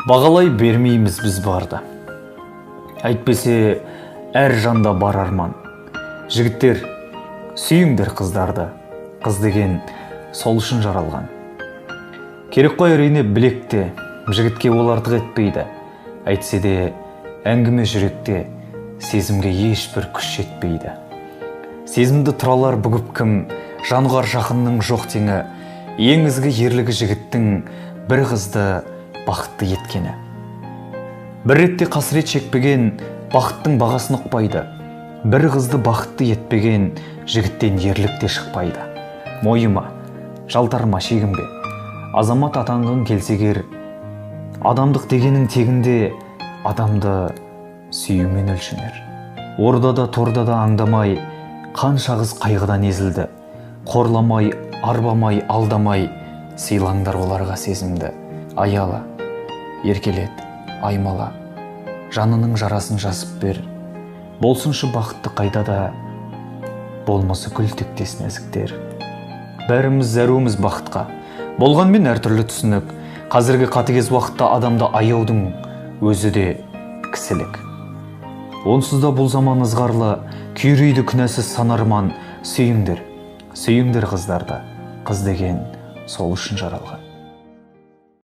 Бағалай бермейміз біз барды. Әйтпесе, әр жанда бар арман. Жігіттер, сүйіңдер қыздарды. Қыз деген сол үшін жаралған. Керек қой әрине білекте, жігітке ол артық етпейді. Әйтсе де, әңгіме жүректе, сезімге ешбір күш жетпейді. Сезімді тұралар бүгіп кім, жанғар жақынның жоқ теңі, ең ізгі ерлігі жігіттің бір қызды бақытты еткені. Бір ретте қасірет шекпеген бақыттың бағасын ұқпайды. Бір қызды бақытты етпеген жігіттен ерлік те шықпайды. Мойыма, жалтарма, шегінбе. Азамат атанғың келсегер, адамдық дегенің тегінде адамды сүюмен өлшенер. Ордада тордада аңдамай, қанша қыз қайғыдан езілді. Қорламай, арбамай, алдамай, сыйлаңдар оларға сезімді. Аяла, еркелет, аймала, жанының жарасын жасып бер. Болсыншы бақытты қайда да, болмасы күл тектес нәзіктер. Бәріміз зәруміз бақытқа. Болғанмен әртүрлі түсінік. Қазіргі қатыгез уақытта адамды аяудың өзі де кісілік. Онсыз да бұл заман ызғарлы, күйрейді күнәсіз санарман. Сүйіңдер, сүйіңдер қыздарды. Қыз деген сол үшін жаралған.